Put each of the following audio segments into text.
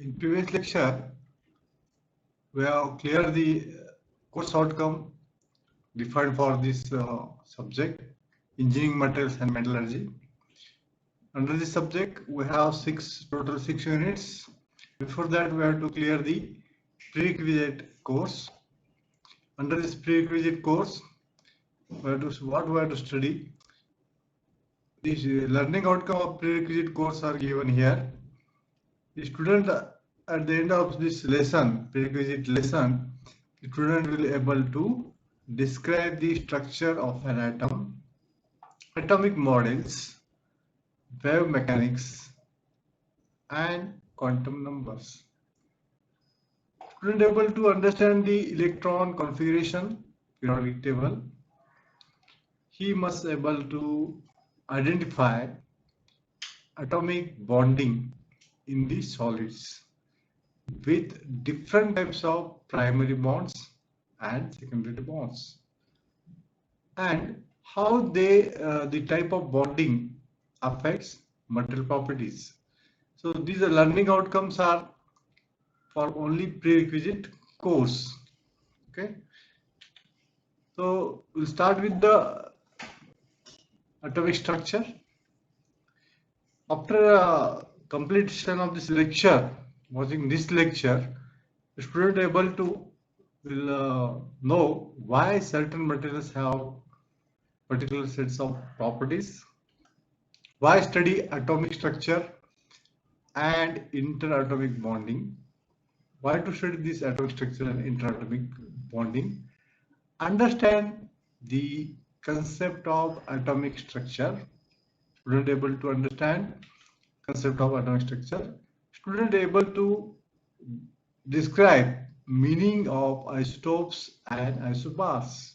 In previous lecture, we have cleared the course outcome defined for this subject, engineering materials and metallurgy. Under this subject, we have total six units. Before that, we have to clear the prerequisite course. Under this prerequisite course, what we have to study. These learning outcome of prerequisite course are given here. The student at the end of this lesson, prerequisite lesson, the student will be able to describe the structure of an atom, atomic models, wave mechanics, and quantum numbers. Student able to understand the electron configuration, periodic table. He must able to identify atomic bonding in the solids with different types of primary bonds and secondary bonds, and how the type of bonding affects material properties. So these are learning outcomes are for only prerequisite course. Okay, so we'll start with the atomic structure. After completion of this lecture, watching this lecture, the student able to will know why certain materials have particular sets of properties, why study atomic structure and interatomic bonding, why to study this atomic structure and interatomic bonding, understand the concept of atomic structure. Student able to understand concept of atomic structure. Student able to describe meaning of isotopes and isobars,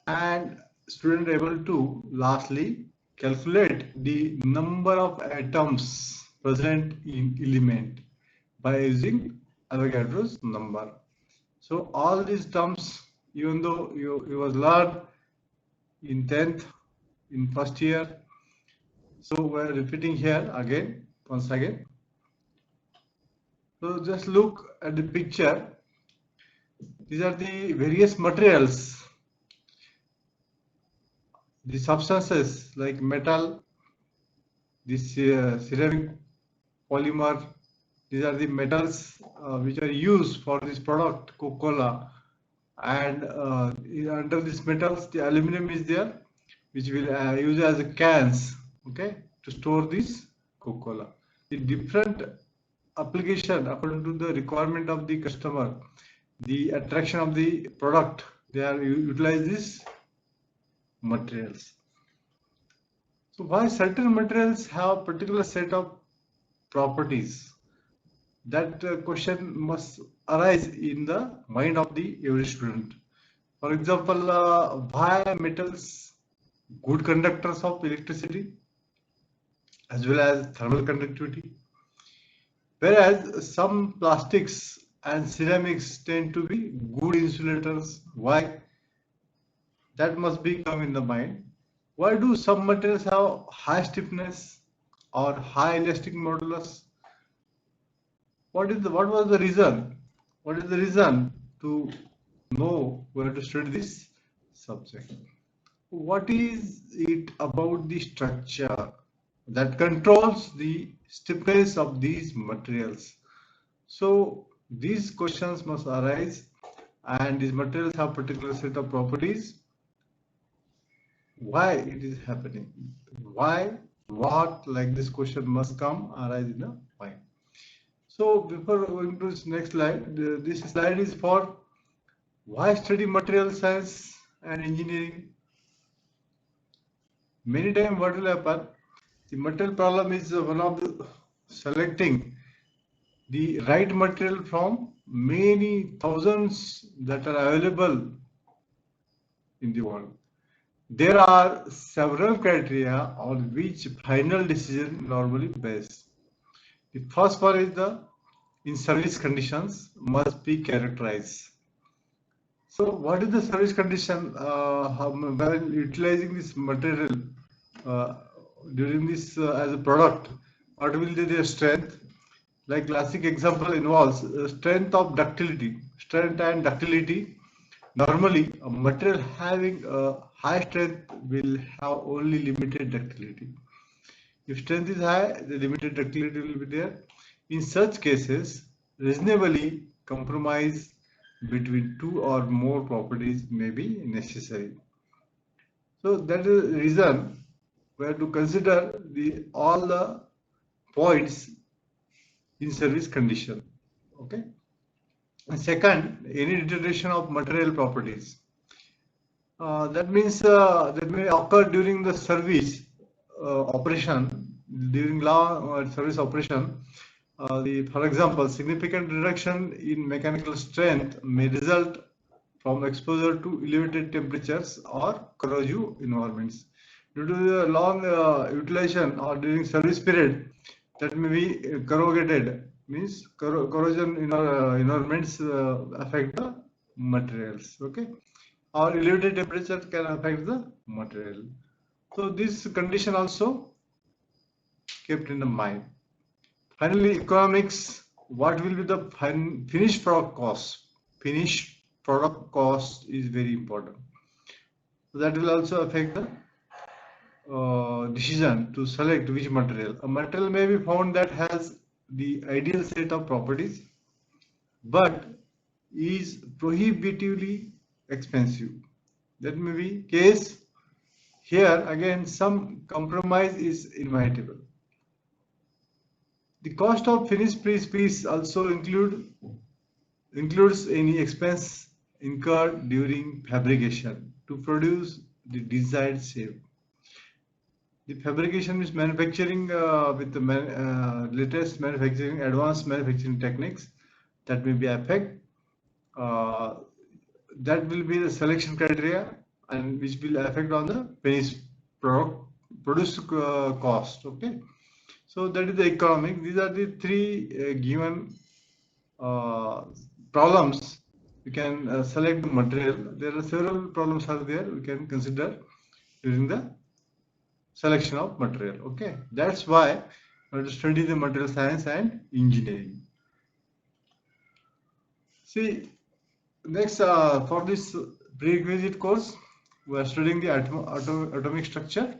and student able to lastly calculate the number of atoms present in element by using Avogadro's number. So all these terms, even though you was learned in 10th, in first year, so we're repeating here again, once again. So just look at the picture. These are the various materials, the substances like metal, this ceramic, polymer. These are the metals which are used for this product, Coca-Cola. And under these metals, the aluminum is there, which will use as a cans, okay, to store this Coca-Cola. The different application according to the requirement of the customer, the attraction of the product, they are utilize these materials. So why certain materials have particular set of properties? That question must arise in the mind of the every student. For example, why metals good conductors of electricity as well as thermal conductivity, whereas some plastics and ceramics tend to be good insulators. Why? That must be come in the mind. Why do some materials have high stiffness or high elastic modulus? What was the reason? What is the reason to know where to study this subject? What is it about the structure that controls the stiffness of these materials? So these questions must arise, and these materials have particular set of properties. Why it is happening? Why? What? Like this question must arise in the mind. So before going to this next slide, this slide is for why study material science and engineering. Many times what will happen, the material problem is one of the selecting the right material from many thousands that are available in the world. There are several criteria on which final decision normally based. The first one is the in-service conditions must be characterized. So what is the service condition when utilizing this material during this as a product? What will be their strength, Like classic example involves strength of ductility. Strength and ductility. Normally, a material having a high strength will have only limited ductility. If strength is high, the limited ductility will be there. In such cases, reasonably compromise between two or more properties may be necessary. So that is the reason we have to consider all the points in service condition. Okay. And second, any deterioration of material properties. That means that may occur during the service operation, during long service operation. For example, significant reduction in mechanical strength may result from exposure to elevated temperatures or corrosive environments. Due to the long utilization or during service period, that may be corrugated, means corrosion environments affect the materials. Okay, or elevated temperature can affect the material. So this condition also kept in the mind. Finally, economics. What will be the finished product cost? Finished product cost is very important. So that will also affect the decision to select which material. A material may be found that has the ideal set of properties, but is prohibitively expensive. That may be case. Here again, some compromise is inevitable. The cost of finished piece also includes any expense incurred during fabrication to produce the desired shape. The fabrication is manufacturing with the latest manufacturing, advanced manufacturing techniques that may be affect. That will be the selection criteria, and which will affect on the finished product produced cost. Okay, so that is the economic. These are the three given problems. We can select the material. There are several problems are there we can consider during the selection of material. Okay, that's why we have to study the material science and engineering. See, next for this prerequisite course, we are studying the atomic structure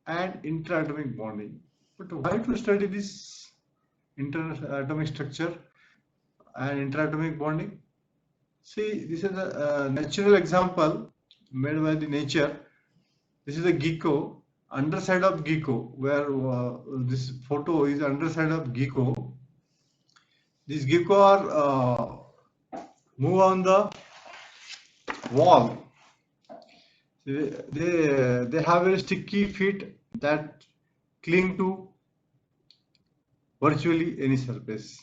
and interatomic bonding. But why to study this interatomic structure and interatomic bonding? See, this is a natural example made by the nature. This is a gecko, underside of gecko, where this photo is underside of gecko. These gecko are move on the wall. They have very sticky feet that cling to virtually any surface.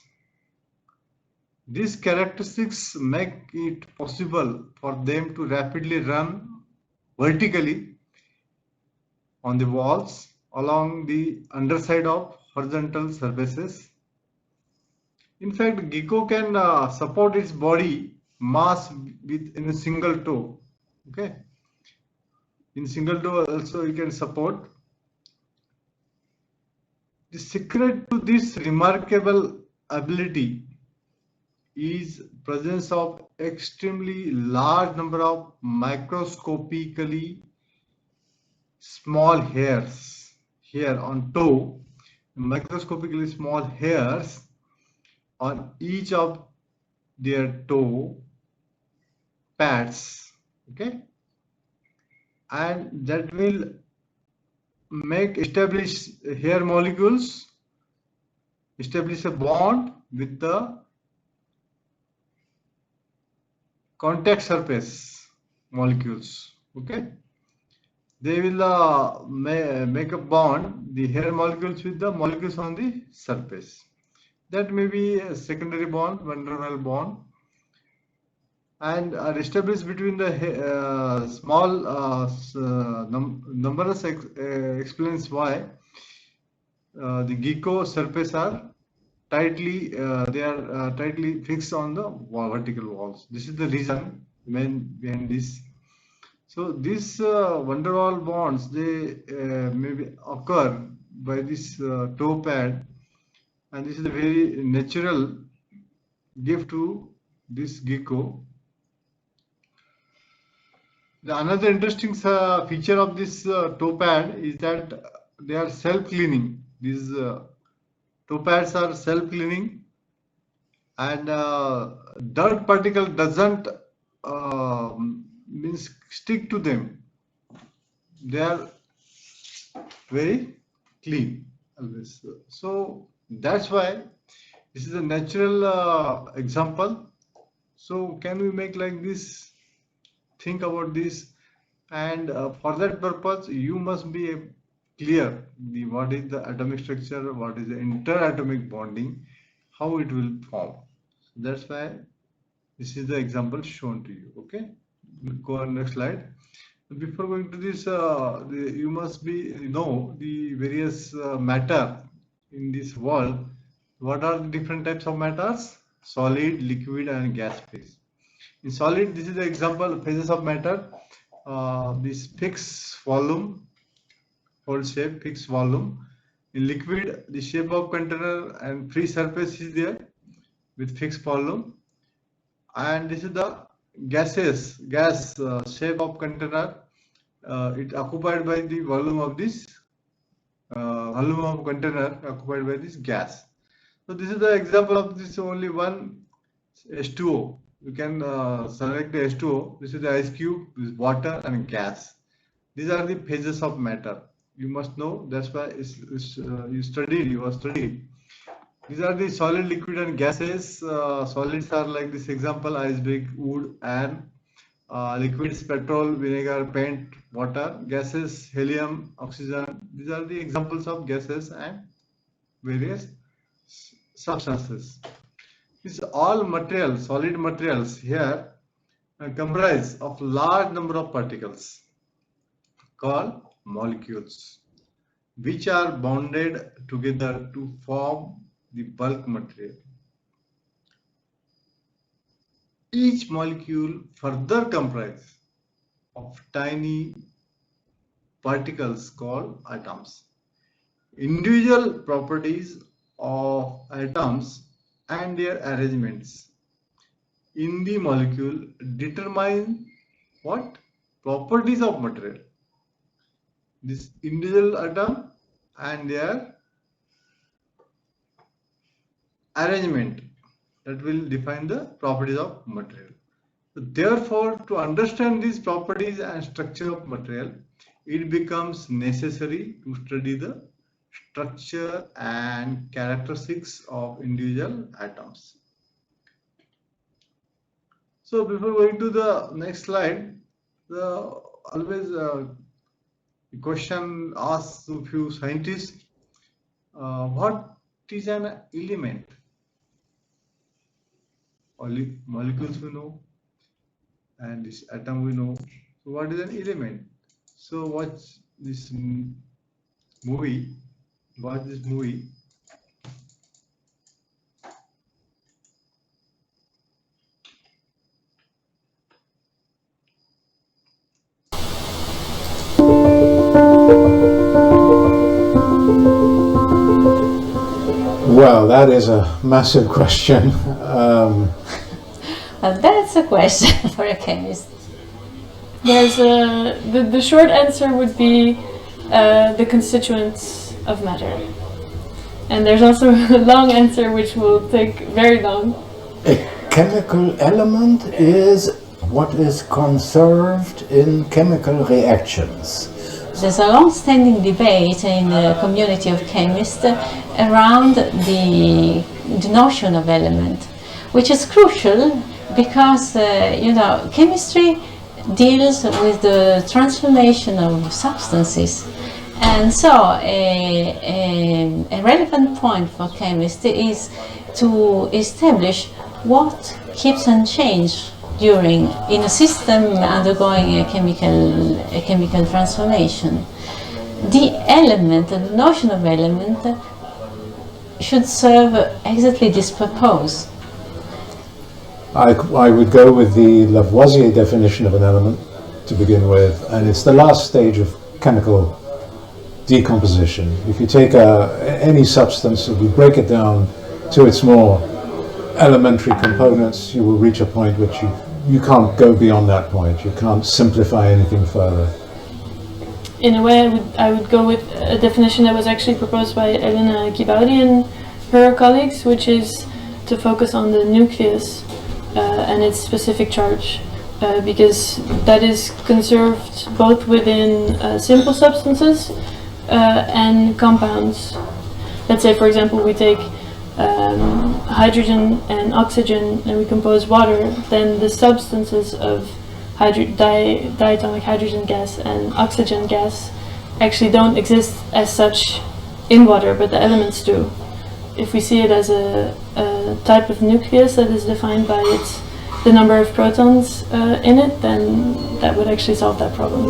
These characteristics make it possible for them to rapidly run vertically on the walls along the underside of horizontal surfaces. In fact, gecko can support its body mass in a single toe. Okay, in single toe also you can support. The secret to this remarkable ability is presence of extremely large number of microscopically small hairs here on toe, microscopically small hairs on each of their toe pads. Okay, and that will establish hair molecules, establish a bond with the contact surface molecules. Okay, they will make a bond, the hair molecules with the molecules on the surface. That may be a secondary bond, van der Waals bond, and are established between the small numbers explains why the gecko surface are tightly tightly fixed on the vertical walls. This is the reason behind this. So these van der Waals bonds, they may occur by this toe pad and this is a very natural gift to this gecko. The another interesting feature of this toe pad is that they are self-cleaning. These toe pads are self-cleaning, and dirt particle doesn't means stick to them. They are very clean always. So that's why this is a natural example. So can we make like this? Think about this, and for that purpose you must be clear what is the atomic structure, what is the interatomic bonding, how it will form. So that's why this is the example shown to you. Okay, go on next slide. Before going to this, you must know the various matter in this world. What are the different types of matters? Solid, liquid, and gas phase. In solid, this is the example phases of matter. This fixed volume, whole shape, fixed volume. In liquid, the shape of container and free surface is there with fixed volume. And this is the gas shape of container. It occupied by the volume of this volume of container occupied by this gas. So this is the example of this only one H2O. You can select the H2O. This is the ice cube, this is water and gas. These are the phases of matter. You must know. That's why you are studied. These are the solid, liquid, and gases. Solids are like this example: ice brick, wood, and liquids: petrol, vinegar, paint, water. Gases: helium, oxygen. These are the examples of gases and various substances. These all materials, solid materials here, comprise of large number of particles called molecules, which are bonded together to form the bulk material. Each molecule further comprises of tiny particles called atoms. Individual properties of atoms and their arrangements in the molecule determine what? Properties of material. This individual atom and their arrangement, that will define the properties of material. So therefore, to understand these properties and structure of material, it becomes necessary to study the structure and characteristics of individual atoms. So before going to the next slide, always the question asked to few scientists, what is an element? Only molecules we know, and this atom we know. So what is an element? So watch this movie. Watch this movie. Well, that is a massive question. Well, that's a question for a chemist. There's the short answer would be the constituents of matter. And there's also a long answer which will take very long. A chemical element is what is conserved in chemical reactions. There's a long-standing debate in the community of chemists around the notion of element, which is crucial because chemistry deals with the transformation of substances, and so a relevant point for chemists is to establish what keeps unchanged in a system undergoing a chemical transformation. The element, the notion of element, should serve exactly this purpose. I would go with the Lavoisier definition of an element to begin with, and it's the last stage of chemical decomposition. If you take any substance, if you break it down to its more elementary components, you will reach a point which you can't go beyond that point. You can't simplify anything further. In a way, I would go with a definition that was actually proposed by Elena Kibaudi and her colleagues, which is to focus on the nucleus and its specific charge, because that is conserved both within simple substances and compounds. Let's say, for example, we take hydrogen and oxygen and we compose water, then the substances of diatomic hydrogen gas and oxygen gas actually don't exist as such in water, but the elements do. If we see it as a type of nucleus that is defined by the number of protons in it, then that would actually solve that problem.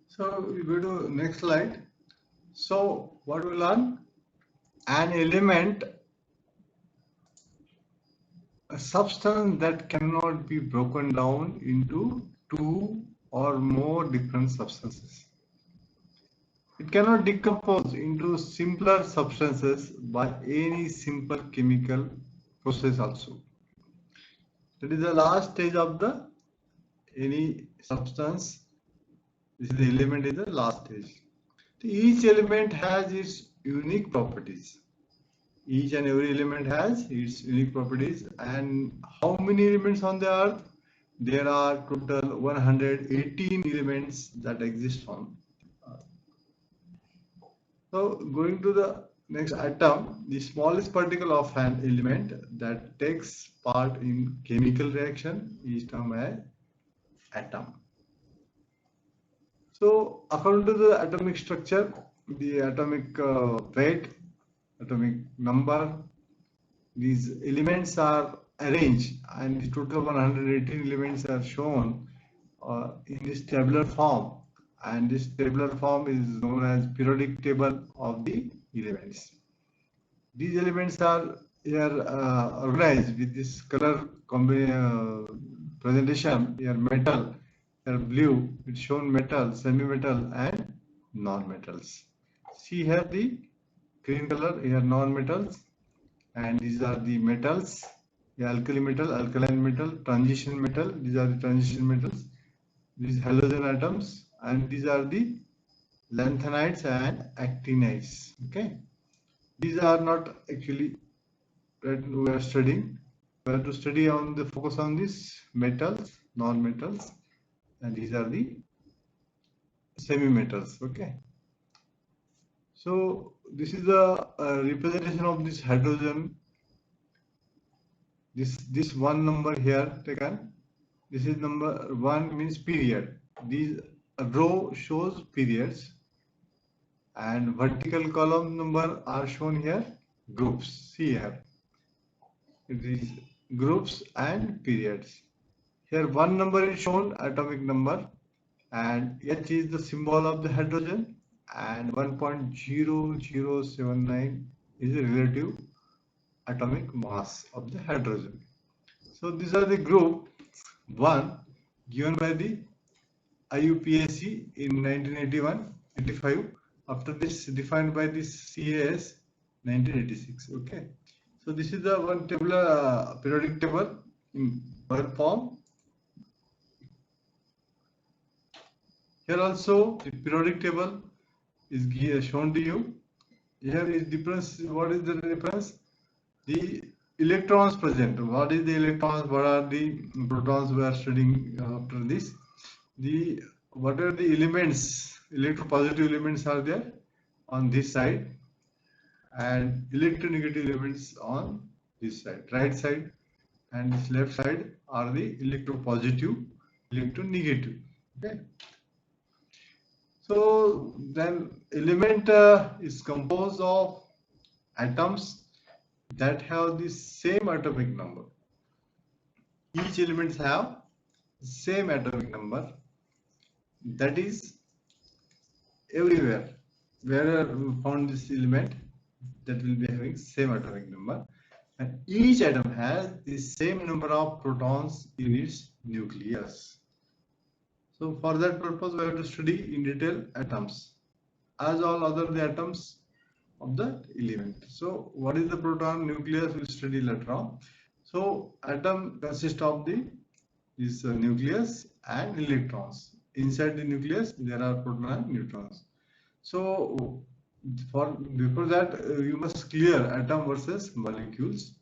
So we go to next slide. So what we learn? An element, a substance that cannot be broken down into two or more different substances. It cannot decompose into simpler substances by any simple chemical process also. That is the last stage of any substance. This is the element in the last stage. Each element has its unique properties. Each and every element has its unique properties. And how many elements on the earth? There are total 118 elements that exist on earth. So going to the next atom, the smallest particle of an element that takes part in chemical reaction is termed as atom. So according to the atomic structure, the atomic weight, atomic number, these elements are arranged, and the total 118 elements are shown in this tabular form, and this tabular form is known as periodic table of the elements. These elements are here organized with this color presentation. Here metal, here blue, it's shown metal, semi-metal and non-metals. See here the green color, here non-metals, and these are the metals, the alkali metal, alkaline metal, transition metal, these are the transition metals, these halogen atoms, and these are the lanthanides and actinides. Okay, these are not actually that we are studying. We have to study on the focus on these metals, non-metals, and these are the semi-metals. Okay, so this is the representation of this hydrogen. This one number here taken. This is number 1 means period. These row shows periods, and vertical column number are shown here groups. See here, these groups and periods. Here one number is shown, atomic number, and H is the symbol of the hydrogen, and 1.0079 is the relative atomic mass of the hydrogen. So these are the group 1 given by the IUPAC in 1981-85. After this defined by this CAS 1986. Okay. So this is the one tabular periodic table in word form. Here also the periodic table is shown to you. Here is difference. What is the difference? The electrons present. What is the electrons? What are the protons we are studying after this? What are the elements? Electropositive elements are there on this side, and electronegative elements on this side. Right side and this left side are the electropositive, electronegative. Okay. So then element is composed of atoms that have the same atomic number. Each element have the same atomic number. That is everywhere. Wherever we found this element, that will be having same atomic number, and each atom has the same number of protons in its nucleus. So for that purpose, we have to study in detail atoms, as all other the atoms of the element. So what is the proton nucleus? We'll study later on. So atom consists of this nucleus and electrons. Inside the nucleus, there are proton and neutrons. So before that, you must clear atom versus molecules.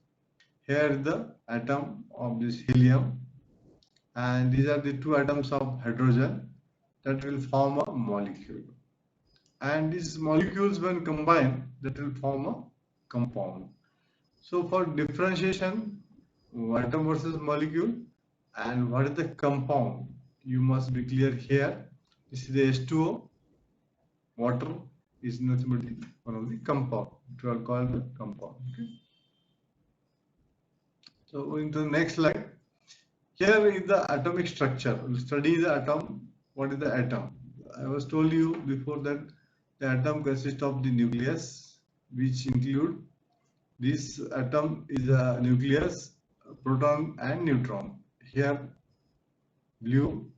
Here the atom of this helium, and these are the two atoms of hydrogen that will form a molecule. And these molecules, when combined, that will form a compound. So for differentiation, atom versus molecule, and what is the compound, you must be clear here. This is the H2O. Water is nothing but one of the compound. It will call the compound. Okay. So going to the next slide. Here is the atomic structure. We'll study the atom. What is the atom? I was told you before that the atom consists of the nucleus, which include this atom is a nucleus, proton and neutron. Here blue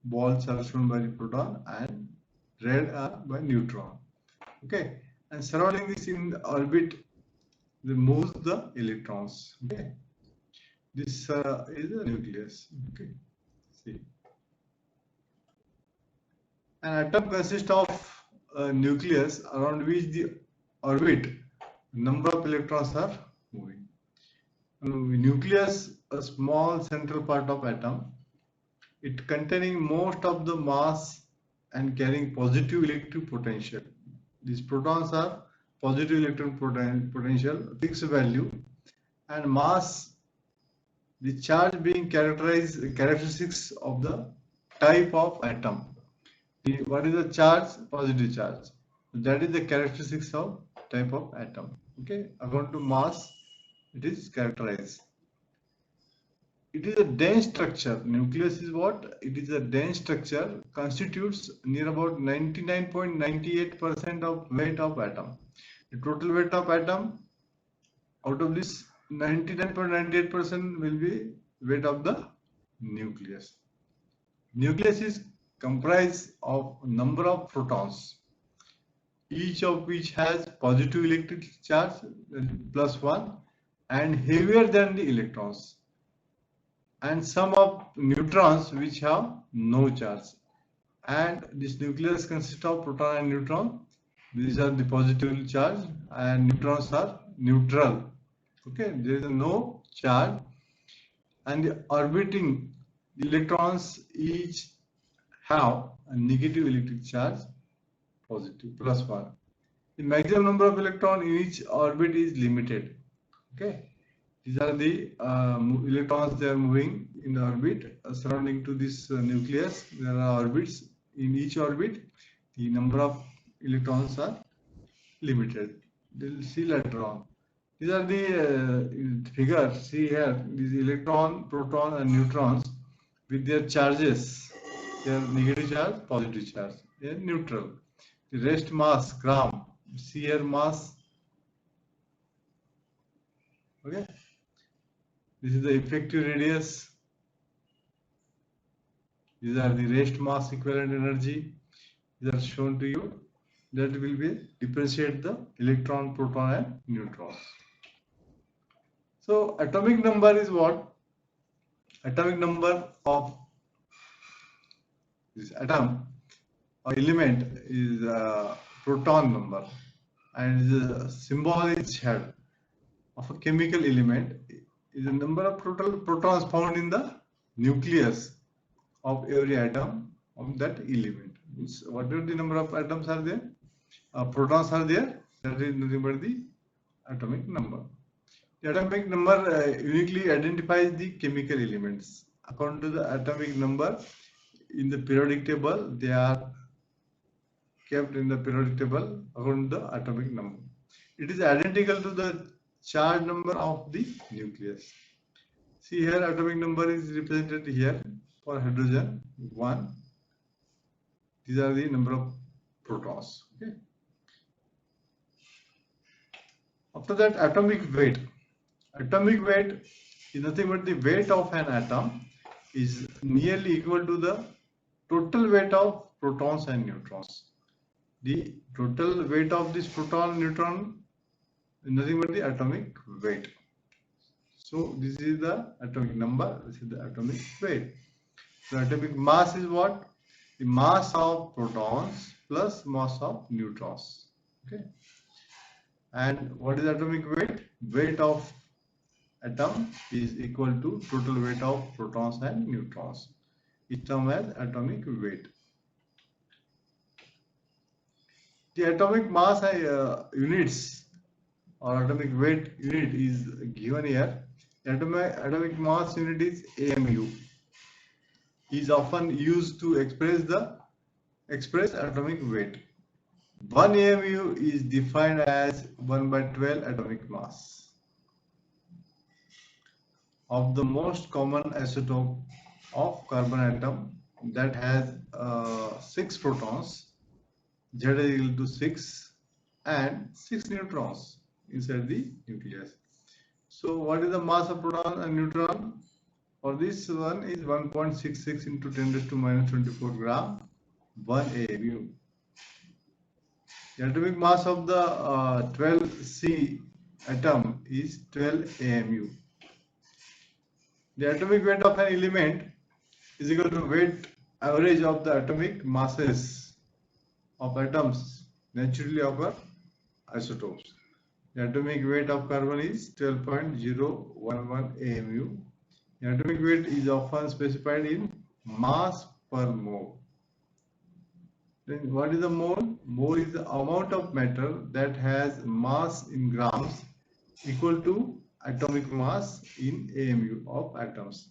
balls are shown by the proton and red are by neutron. Okay, and surrounding this in the orbit, they moves the electrons. Okay, this is the nucleus. Okay, see, an atom consists of a nucleus around which the orbit number of electrons are moving. Nucleus, a small central part of atom, it containing most of the mass and carrying positive electric potential. These protons are positive electron potential, fixed value, and mass, the charge being characteristics of the type of atom. What is the charge? Positive charge. That is the characteristics of type of atom. Okay, according to mass, it is characterized. It is a dense structure. Nucleus is what? It is a dense structure, constitutes near about 99.98% of weight of atom. The total weight of atom, out of this 99.98% will be weight of the nucleus. Nucleus is comprised of a number of protons, each of which has positive electric charge +1 and heavier than the electrons, and some of neutrons which have no charge. And this nucleus consists of proton and neutron. These are the positive charge and neutrons are neutral. Okay, there is no charge, and the orbiting electrons each have a negative electric charge, positive +1. The maximum number of electrons in each orbit is limited. Okay, these are the electrons, they are moving in the orbit surrounding to this nucleus. There are orbits. In each orbit, the number of electrons are limited. We'll see later on. These are the figures. See here, these electron, proton, and neutrons with their charges. They are negative charge, positive charge. They are neutral. The rest mass, gram. See here, mass. Okay. This is the effective radius. These are the rest mass equivalent energy. These are shown to you. That will be differentiate the electron, proton, and neutrons. So atomic number is what? Atomic number of this atom or element is proton number, and the symbol is head of a chemical element is the number of total protons found in the nucleus of every atom of that element. Means whatever the number of atoms are there, protons are there, that is nothing but the atomic number. The atomic number uniquely identifies the chemical elements. According to the atomic number in the periodic table, they are kept in the periodic table according to the atomic number. It is identical to the charge number of the nucleus. See here, atomic number is represented here for hydrogen 1. These are the number of protons. Okay. After that, atomic weight. Atomic weight is nothing but the weight of an atom is nearly equal to the total weight of protons and neutrons. The total weight of this proton neutron is nothing but the atomic weight. So this is the atomic number, this is the atomic weight. So atomic mass is what? The mass of protons plus mass of neutrons. Okay. And what is atomic weight? Weight of atom is equal to total weight of protons and neutrons. It's termed as atomic weight. The atomic mass units or atomic weight unit is given here. The atomic mass unit is AMU. Is often used to express atomic weight. 1 AMU is defined as 1/12 atomic mass of the most common isotope of carbon atom that has 6 protons, Z is equal to 6 and 6 neutrons inside the nucleus. So what is the mass of proton and neutron? For this one is 1.66 into 10 raised to minus 24 gram, 1 AMU. The atomic mass of the 12C atom is 12 AMU. The atomic weight of an element is equal to weight average of the atomic masses of atoms naturally occur isotopes. The atomic weight of carbon is 12.011 AMU. The atomic weight is often specified in mass per mole. Then what is the mole? Mole is the amount of matter that has mass in grams equal to atomic mass in AMU of atoms.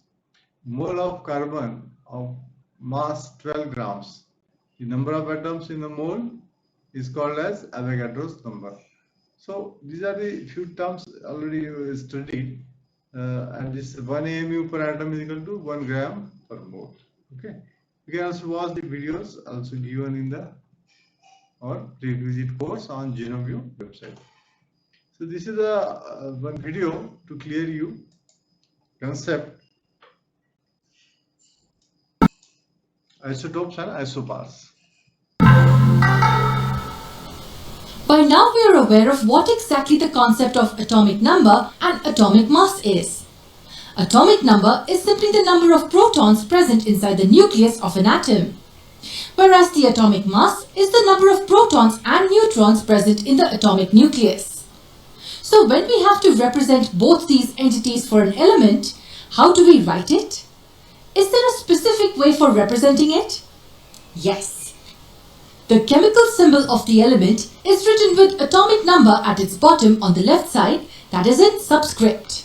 Mole of carbon of mass 12 grams. The number of atoms in the mole is called as Avogadro's number. So these are the few terms already studied. And this 1 AMU per atom is equal to 1 gram per mole. Okay. You can also watch the videos also given in the or prerequisite course on GenoView website. So this is a one video to clear you concept isotopes and isobars. By now we are aware of what exactly the concept of atomic number and atomic mass is. Atomic number is simply the number of protons present inside the nucleus of an atom, whereas the atomic mass is the number of protons and neutrons present in the atomic nucleus. So when we have to represent both these entities for an element, how do we write it? Is there a specific way for representing it? Yes. The chemical symbol of the element is written with atomic number at its bottom on the left side, that is in subscript.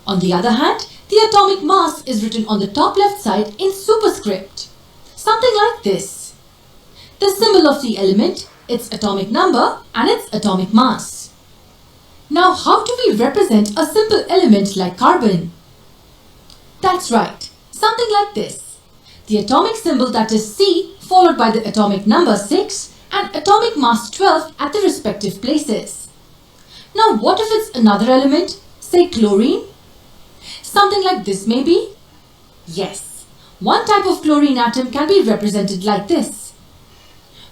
On the other hand, the atomic mass is written on the top left side in superscript. Something like this. The symbol of the element, its atomic number and its atomic mass. Now how do we represent a simple element like carbon? That's right, something like this. The atomic symbol, that is C, followed by the atomic number 6 and atomic mass 12 at the respective places. Now what if it's another element, say chlorine? Something like this maybe? Yes, one type of chlorine atom can be represented like this.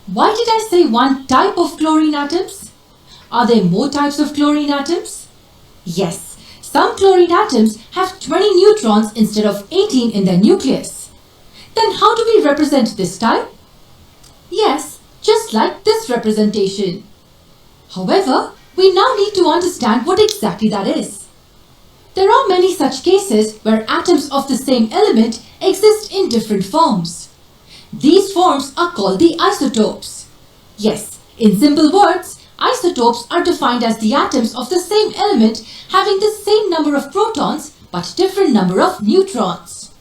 Why did I say one type of chlorine atoms? Are there more types of chlorine atoms? Yes, some chlorine atoms have 20 neutrons instead of 18 in their nucleus. Then how do we represent this type? Yes, just like this representation. However, we now need to understand what exactly that is. There are many such cases where atoms of the same element exist in different forms. These forms are called the isotopes. Yes, in simple words, isotopes are defined as the atoms of the same element having the same number of protons but different number of neutrons.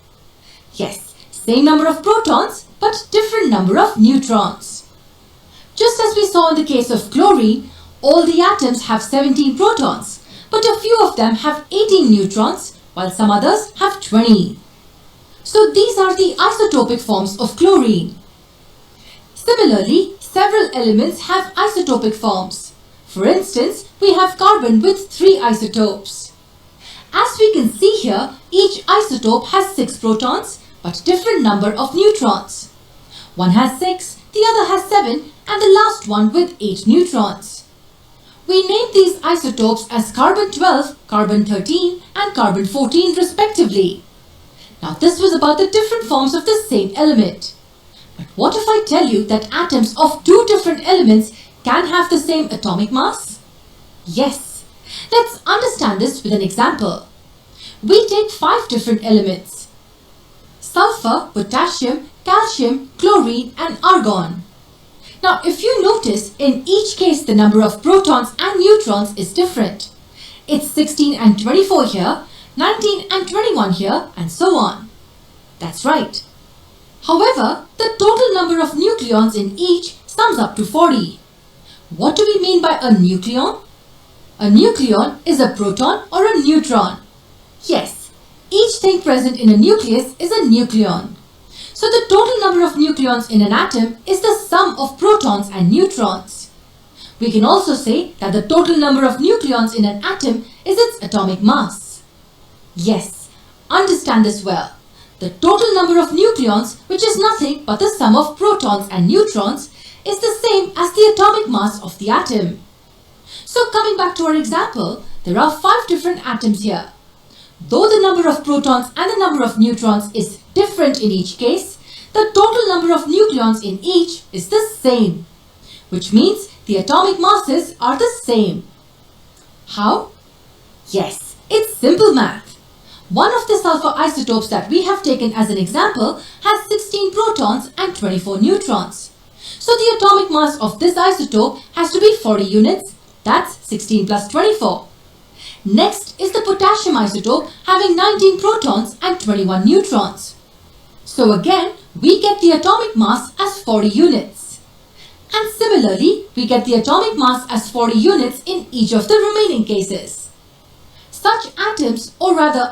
Yes, same number of protons but different number of neutrons. Just as we saw in the case of chlorine, all the atoms have 17 protons, but a few of them have 18 neutrons while some others have 20. So these are the isotopic forms of chlorine. Similarly, several elements have isotopic forms. For instance, we have carbon with 3 isotopes. As we can see here, each isotope has 6 protons but different number of neutrons. One has 6, the other has 7, and the last one with 8 neutrons. We name these isotopes as carbon-12, carbon-13 and carbon-14 respectively. Now this was about the different forms of the same element. But what if I tell you that atoms of two different elements can have the same atomic mass? Yes. Let's understand this with an example. We take 5 different elements: sulfur, potassium, calcium, chlorine and argon. Now if you notice, in each case the number of protons and neutrons is different. It's 16 and 24 here, 19 and 21 here, and so on. That's right. However, the total number of nucleons in each sums up to 40. What do we mean by a nucleon? A nucleon is a proton or a neutron. Yes, each thing present in a nucleus is a nucleon. So the total number of nucleons in an atom is the sum of protons and neutrons. We can also say that the total number of nucleons in an atom is its atomic mass. Yes, understand this well. The total number of nucleons, which is nothing but the sum of protons and neutrons, is the same as the atomic mass of the atom. So coming back to our example, there are 5 different atoms here. Though the number of protons and the number of neutrons is different in each case, the total number of nucleons in each is the same, which means the atomic masses are the same. How? Yes, it's simple math. One of the sulfur isotopes that we have taken as an example has 16 protons and 24 neutrons. So the atomic mass of this isotope has to be 40 units, that's 16 plus 24. Next is the potassium isotope having 19 protons and 21 neutrons. So again, we get the atomic mass as 40 units. And similarly, we get the atomic mass as 40 units in each of the remaining cases. Such atoms, or rather